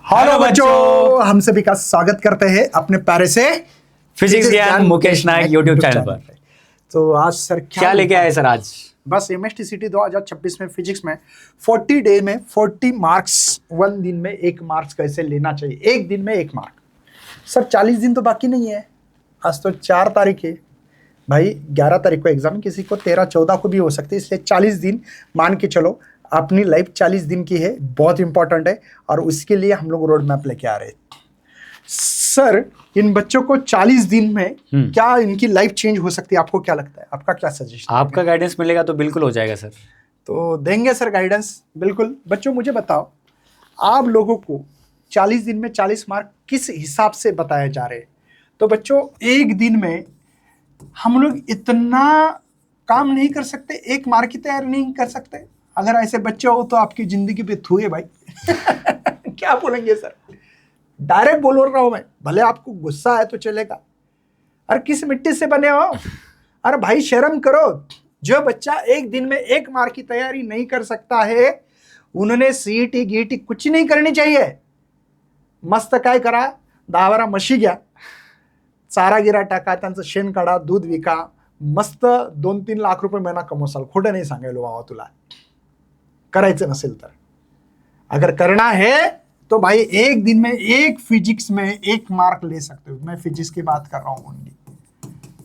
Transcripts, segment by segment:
Hello बच्चों, हम सभी का स्वागत करते हैं अपने प्यारे से फिजिक्स ज्ञान मुकेश नायक यूट्यूब चैनल पर। तो आज सर क्या लेके आए सर? आज बस एमएसटीसीटी 2026 में फिजिक्स में 40 डे में 40 मार्क्स, 1 दिन में 1 मार्क्स कैसे लेना चाहिए, एक दिन में 1 मार्क। सर 40 दिन तो बाकी नहीं है, आज तो 4 तारीख है भाई, 11 तारीख को एग्जाम, किसी को 13-14 को भी हो सकती है, इसलिए 40 दिन मान के चलो। अपनी लाइफ 40 दिन की है, बहुत इंपॉर्टेंट है और उसके लिए हम लोग रोड मैप लेके आ रहे हैं। सर इन बच्चों को 40 दिन में क्या इनकी लाइफ चेंज हो सकती है, आपको क्या लगता है? आपका क्या सजेशन? आपका गाइडेंस मिलेगा तो बिल्कुल हो जाएगा सर। तो देंगे सर गाइडेंस, बिल्कुल। बच्चों मुझे बताओ, आप लोगों को 40 दिन में 40 मार्क किस हिसाब से बताए जा रहे हैं? तो बच्चों एक दिन में हम लोग इतना काम नहीं कर सकते, 1 मार्क की तैयारी नहीं कर सकते। अगर ऐसे बच्चे हो तो आपकी जिंदगी पे थू है भाई। क्या बोलेंगे सर? डायरेक्ट बोल रहा हूं मैं, भले आपको गुस्सा है तो चलेगा। अरे किस मिट्टी से बने हो? अरे भाई शर्म करो। जो बच्चा एक दिन में 1 मार्क की तैयारी नहीं कर सकता है, उन्होंने सीईटी गीटी कुछ नहीं करनी चाहिए। मस्त काय करा, 10 बारा म्हशी घ्या, चारा गिरा टाका, त्यांचं शेण काढा, दूध विका, मस्त 2-3 लाख रुपये महिना कमवसाल। खोटं नाही सांगायलो बाबा तुला, करायचं नसेल तर। अगर करना है तो भाई एक दिन में एक फिजिक्स में 1 मार्क ले सकते हो। मैं फिजिक्स की बात कर रहा हूं ओनली,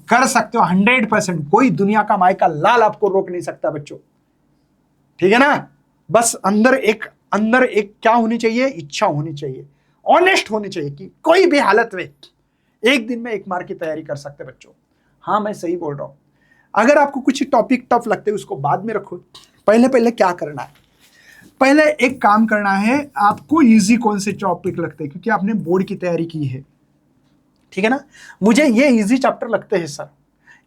कर सकते हो 100%। कोई दुनिया का माई का लाल आपको रोक नहीं सकता बच्चों, ठीक है ना? बस अंदर एक क्या होनी चाहिए? इच्छा होनी चाहिए, ऑनेस्ट होनी चाहिए कि कोई भी हालत में एक दिन में 1 मार्क की तैयारी कर सकते बच्चों। हाँ मैं सही बोल रहा हूं। अगर आपको कुछ टॉपिक टफ लगते हैं उसको बाद में रखो, पहले क्या करना है? पहले एक काम करना है, आपको इजी कौन से टॉपिक लगते हैं, क्योंकि आपने बोर्ड की तैयारी की है, ठीक है ना? मुझे ये इजी चैप्टर लगते हैं सर,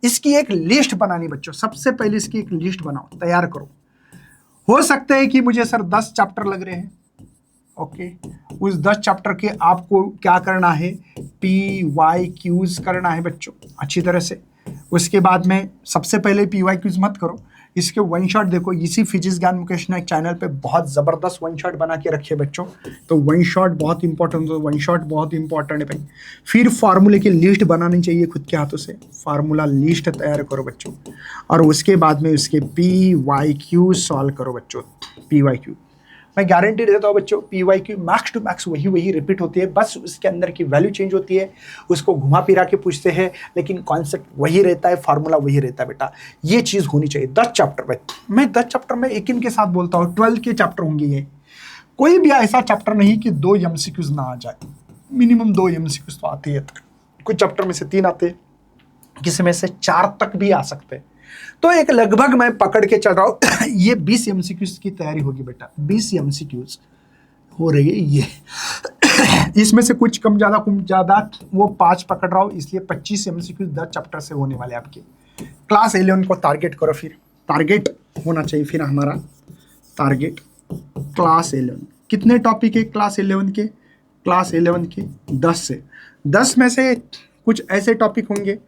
इसकी एक लिस्ट बनानी बच्चों। सबसे पहले इसकी एक लिस्ट बनाओ, तैयार करो। हो सकते है कि मुझे सर 10 चैप्टर लग रहे हैं, ओके। उस 10 चैप्टर के आपको क्या करना है? PYQs करना है बच्चों अच्छी तरह से। उसके बाद में सबसे पहले PYQs मत करो, इसके 1 शॉट देखो। इसी फिजिक्स ज्ञान मुकेश नायक चैनल पे बहुत जबरदस्त 1 शॉट बना के रखे बच्चों, तो 1 शॉट बहुत इंपॉर्टेंट है, 1 शॉट बहुत इंपॉर्टेंट है भाई। फिर फार्मूले की लिस्ट बनानी चाहिए खुद के हाथों से, फार्मूला लिस्ट तैयार करो बच्चों। और उसके बाद में उसके PYQ सॉल्व करो बच्चों। PYQ मैं गारंटी देता हूँ बच्चों, PYQ मैक्स टू मैक्स वही रिपीट होती है, बस उसके अंदर की वैल्यू चेंज होती है, उसको घुमा फिरा के पूछते हैं, लेकिन कॉन्सेप्ट वही रहता है, फार्मूला वही रहता है बेटा। ये चीज़ होनी चाहिए। 10 चैप्टर में मैं 10 चैप्टर में यकीन के साथ बोलता हूँ 12 के चैप्टर होंगे ये। कोई भी ऐसा चैप्टर नहीं कि 2 MCQs ना आ जाए, मिनिमम 2 MCQs तो आते हैं। कुछ चैप्टर में से 3 आते, किसी में से 4 तक भी आ सकते हैं। तो एक लगभग मैं पकड़ के चल रहा हूं ये 20 MCQs की तैयारी होगी बेटा। 20 MCQs हो रही है ये। इसमें से कुछ कम ज्यादा वो 5 पकड़ रहा हूं, इसलिए 25 MCQs 10 चैप्टर से होने वाले आपके। क्लास 11 को टारगेट करो, फिर टारगेट होना चाहिए फिर हमारा टारगेट क्लास 11। कितने टॉपिक है क्लास 11 के? क्लास 11 के 10 से 10 में से कुछ ऐसे टॉपिक होंगे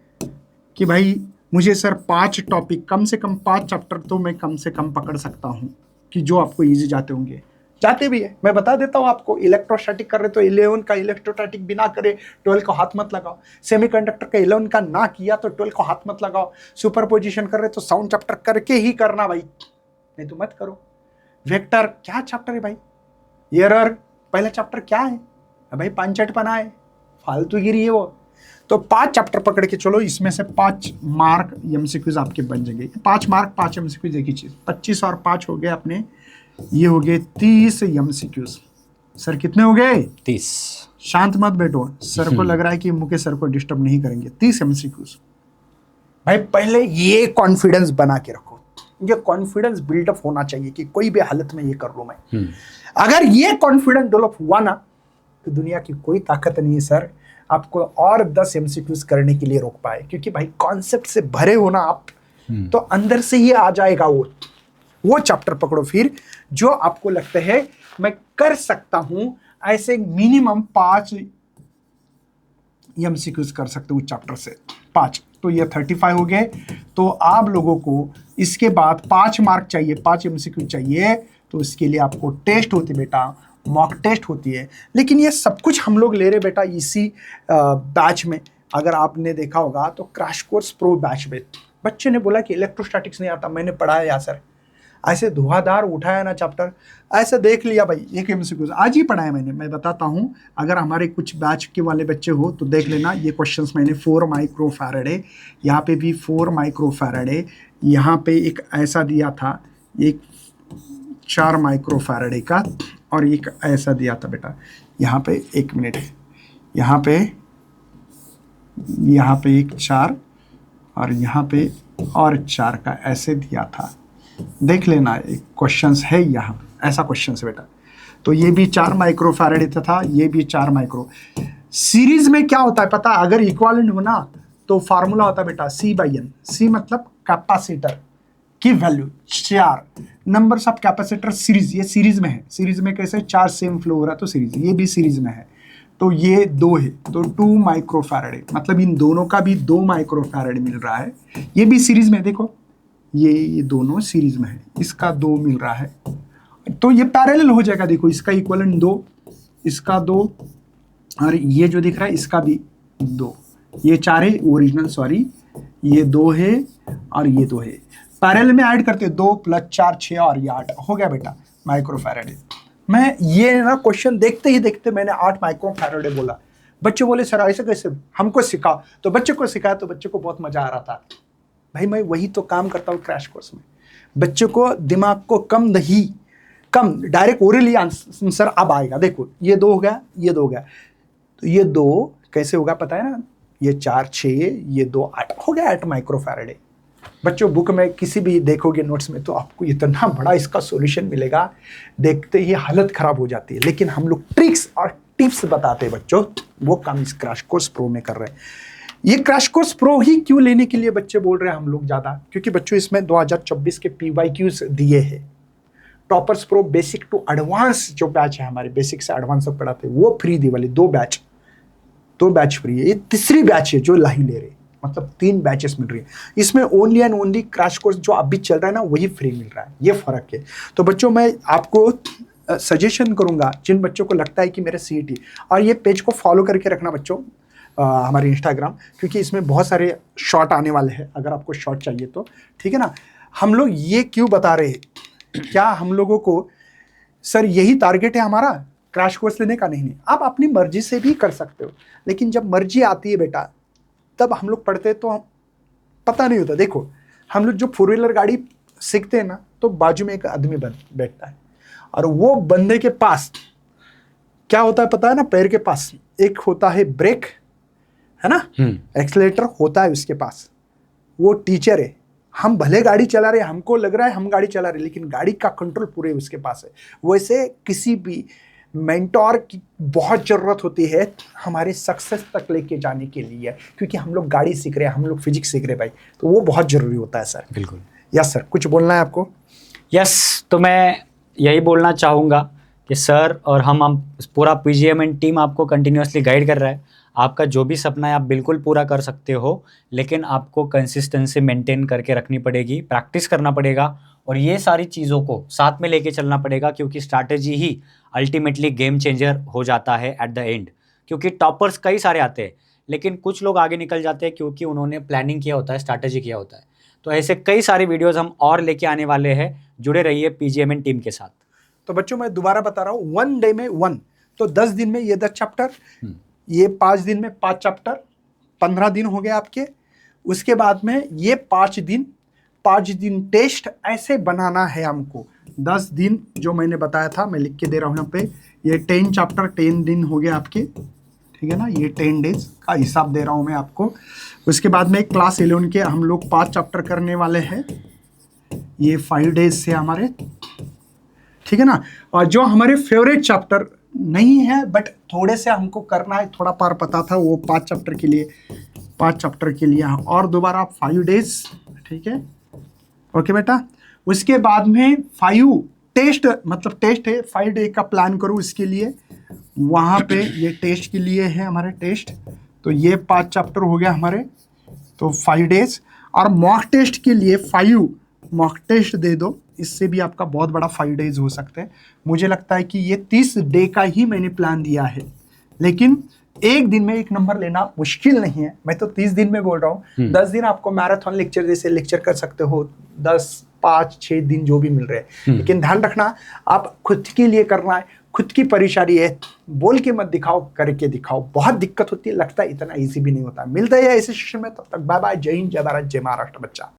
कि भाई मुझे सर 5 टॉपिक, कम से कम 5 चैप्टर तो मैं कम से कम पकड़ सकता हूं कि जो आपको इजी जाते होंगे, जाते भी है। मैं बता देता हूं आपको, इलेक्ट्रोस्टैटिक कर रहे तो 11 का इलेक्ट्रोस्टैटिक बिना करे 12 को हाथ मत लगाओ। सेमीकंडक्टर का 11 का ना किया तो 12 को हाथ मत लगाओ। सुपरपोजिशन कर रहे तो साउंड चैप्टर करके ही करना भाई, नहीं तो मत करो। वेक्टर क्या चैप्टर है भाई? एरर पहला चैप्टर क्या है भाई? पांचटपना है, फालतूगिरी है वो। तो 5 चैप्टर पकड़ के चलो, इसमें से 5 मार्क MCQs आपके बन जाएंगे। 5 मार्क 5 MCQs एक ही चीज, 25 और 5 हो गए अपने, ये हो गए 30 MCQs। सर कितने हो गए? 30। शांत मत बैठो, सर को लग रहा है कि मुकेश सर को डिस्टर्ब नहीं करेंगे। 30 MCQs भाई, पहले ये कॉन्फिडेंस बना के रखो। ये कॉन्फिडेंस बिल्डअप होना चाहिए कि कोई भी हालत में ये कर लूं मैं। अगर ये कॉन्फिडेंस डेवलप हुआ ना, तो दुनिया की कोई ताकत नहीं है सर आपको और 10 MCQs करने के लिए रोक पाए, क्योंकि भाई कॉन्सेप्ट से भरे हो ना आप, तो अंदर से ही आ जाएगा वो चैप्टर पकड़ो फिर जो आपको लगता है मैं कर सकता हूं। ऐसे मिनिमम 5 MCQs कर सकते हो चैप्टर से 5, तो ये 35 हो गए। तो आप लोगों को इसके बाद 5 मार्क चाहिए, 5 MCQ चाहिए, तो इसके लिए आपको टेस्ट होते बेटा मॉक टेस्ट होती है। लेकिन ये सब कुछ हम लोग ले रहे बेटा इसी बैच में। अगर आपने देखा होगा तो क्रैश कोर्स प्रो बैच में बच्चे ने बोला कि इलेक्ट्रोस्टैटिक्स नहीं आता, मैंने पढ़ा है यार सर, ऐसे धुआंधार उठाया ना चैप्टर, ऐसे देख लिया भाई, एक एमसीक्यू आज ही पढ़ा है मैंने। मैं बताता हूँ, अगर हमारे कुछ बैच के वाले बच्चे हो तो देख लेना, ये क्वेश्चंस मैंने 4 माइक्रोफैरड है, यहाँ पे भी 4 माइक्रोफैरड है, यहाँ पे एक ऐसा दिया था, एक 4 माइक्रोफैरड का, और एक ऐसा दिया था बेटा, यहाँ पे 1 मिनट है, यहाँ पे एक 4 और यहाँ पे और 4 का ऐसे दिया था, देख लेना। एक क्वेश्चंस है यहाँ, ऐसा क्वेश्चंस बेटा। तो ये भी 4 माइक्रोफैरड था, ये भी 4 माइक्रो। सीरीज में क्या होता है पता, अगर इक्विवेलेंट हो ना तो फार्मूला होता है बेटा C/N। C मतलब कैपेसिटर की value 4 numbers of capacitor series, ये सीरीज में है। सीरीज में कैसे 4 सेम फ्लो हो रहा है तो सीरीज, ये भी सीरीज में है। तो ये 2 है तो 2 माइक्रोफैरड है, मतलब इन दोनों का भी 2 माइक्रोफैरड मिल रहा है। ये भी सीरीज में, देखो ये दोनों सीरीज में है, इसका 2 मिल रहा है तो ये पैरेलल हो जाएगा। देखो इसका इक्विवेलेंट 2, इसका 2, और ये जो दिख रहा है इसका भी 2, ये 4 है ओरिजिनल, सॉरी ये 2 है और ये 2 है। पैरेलल में ऐड करते 2 + 4 6 और ये 8 हो गया बेटा माइक्रोफैरड। मैं ये ना क्वेश्चन देखते ही देखते मैंने 8 माइक्रोफैरड बोला। बच्चे बोले सर ऐसे कैसे, हमको सिखा। तो बच्चे को सिखाया तो बच्चे को बहुत मजा आ रहा था। भाई मैं वही तो काम करता हूँ क्रैश कोर्स में, बच्चे को दिमाग को कम डायरेक्ट ओरली आंसर अब आएगा। देखो ये 2 हो गया, ये 2 हो गया, तो ये 2 कैसे होगा पता है ना, ये 4 6, ये 2 8 हो गया, 8 माइक्रोफैरड। बच्चों बुक में किसी भी देखोगे नोट्स में तो आपको इतना बड़ा इसका सॉल्यूशन मिलेगा, देखते ही हालत खराब हो जाती है। लेकिन हम लोग ट्रिक्स और टिप्स बताते हैं बच्चों, वो काम इस क्रैश कोर्स प्रो में कर रहे हैं। ये क्रैश कोर्स प्रो ही क्यों लेने के लिए बच्चे बोल रहे हैं हम लोग ज़्यादा, क्योंकि बच्चों इसमें 2024 के PYQs दिए हैं। Toppers pro basic to advance जो बैच है हमारे, बेसिक से एडवांस तक पढ़ाते हैं, वो फ्री दी वाली 2 बैच फ्री है। ये तीसरी बैच है जो लाही ले रहे, मतलब 3 बैचेस मिल रही है। इसमें only and only crash course जो अभी चल रहा है ना वही फ्री मिल रहा है, ये फर्क है। तो बच्चों मैं आपको सजेशन करूंगा, जिन बच्चों को लगता है कि मेरे CET, और ये पेज को फॉलो करके रखना बच्चों, हमारे इंस्टाग्राम, क्योंकि इसमें बहुत सारे शॉर्ट आने वाले हैं, अगर आपको शॉर्ट चाहिए तो, ठीक है ना। हम लोग ये क्यों बता रहे हैं, क्या हम लोगों को सर यही टारगेट है हमारा क्रैश कोर्स लेने का? नहीं, आप अपनी मर्जी से भी कर सकते हो, लेकिन जब मर्जी आती है बेटा तब हम लोग पढ़ते तो पता नहीं होता। देखो हम लोग जो 4 व्हीलर गाड़ी सीखते हैं ना, तो बाजू में एक आदमी बैठता है, और वो बंदे के पास क्या होता है पता है ना, पैर के पास एक होता है ब्रेक, है ना, एक्सीलरेटर होता है उसके पास, वो टीचर है। हम भले गाड़ी चला रहे, हमको लग रहा है हम गाड़ी चला रहे, लेकिन गाड़ी का कंट्रोल पूरे उसके पास है। वैसे किसी भी मेंटोर की बहुत ज़रूरत होती है हमारे सक्सेस तक लेके जाने के लिए, क्योंकि हम लोग गाड़ी सीख रहे हैं, हम लोग फिजिक्स सीख रहे हैं भाई, तो वो बहुत ज़रूरी होता है सर। बिल्कुल। यस सर, कुछ बोलना है आपको? यस, तो मैं यही बोलना चाहूँगा कि सर और हम पूरा PGMN टीम आपको कंटिन्यूअसली गाइड कर रहा है। आपका जो भी सपना है आप बिल्कुल पूरा कर सकते हो, लेकिन आपको कंसिस्टेंसी मेंटेन करके रखनी पड़ेगी, प्रैक्टिस करना पड़ेगा, और ये सारी चीज़ों को साथ में लेके चलना पड़ेगा, क्योंकि स्ट्रैटेजी ही अल्टीमेटली गेम चेंजर हो जाता है एट द एंड। क्योंकि टॉपर्स कई सारे आते हैं, लेकिन कुछ लोग आगे निकल जाते हैं क्योंकि उन्होंने प्लानिंग किया होता है, स्ट्रैटेजी किया होता है। तो ऐसे कई सारे वीडियोज़ हम और लेके आने वाले हैं, जुड़े रहिए PGMN टीम के साथ। तो बच्चों मैं दोबारा बता रहा हूँ, 1 डे में 1, तो 10 दिन में ये 10 चैप्टर, ये 5 दिन में 5 चैप्टर, 15 दिन हो गए आपके। उसके बाद में ये 5 दिन टेस्ट ऐसे बनाना है हमको। 10 दिन जो मैंने बताया था मैं लिख के दे रहा हूँ यहाँ पे, ये 10 चैप्टर 10 दिन हो गए आपके, ठीक है ना, ये 10 डेज का हिसाब दे रहा हूँ मैं आपको। उसके बाद में क्लास 11 के हम लोग 5 चैप्टर करने वाले हैं, ये 5 डेज से हमारे, ठीक है ना। और जो हमारे फेवरेट चैप्टर नहीं है बट थोड़े से हमको करना है, थोड़ा पार पता था, वो 5 चैप्टर के लिए और दोबारा 5 डेज, ठीक है, ओके बेटा। उसके बाद में 5 टेस्ट, मतलब टेस्ट है, 5 डे का प्लान करो इसके लिए, वहाँ पे ये टेस्ट के लिए है हमारे टेस्ट। तो ये 5 चैप्टर हो गया हमारे, तो 5 डेज। और मॉक टेस्ट के लिए 5 मॉक टेस्ट दे दो, इससे भी आपका बहुत बड़ा 5 डेज हो सकते हैं। मुझे लगता है कि ये 30 डे का ही मैंने प्लान दिया है, लेकिन एक दिन में एक नंबर लेना मुश्किल नहीं है। मैं तो 30 दिन में बोल रहा हूँ। 10 दिन आपको मैराथन लेक्चर जैसे लेक्चर कर सकते हो, 10, 5, 6 दिन जो भी मिल रहे हैं, लेकिन ध्यान रखना आप खुद के लिए करना है, खुद की परेशानी है, बोल के मत दिखाओ, करके दिखाओ। बहुत दिक्कत होती है, लगता है इतना इजी भी नहीं होता। मिलता है ऐसे सेशन में, तब तक बाय बाय। जय हिंद, जय भारत, जय महाराष्ट्र बच्चा।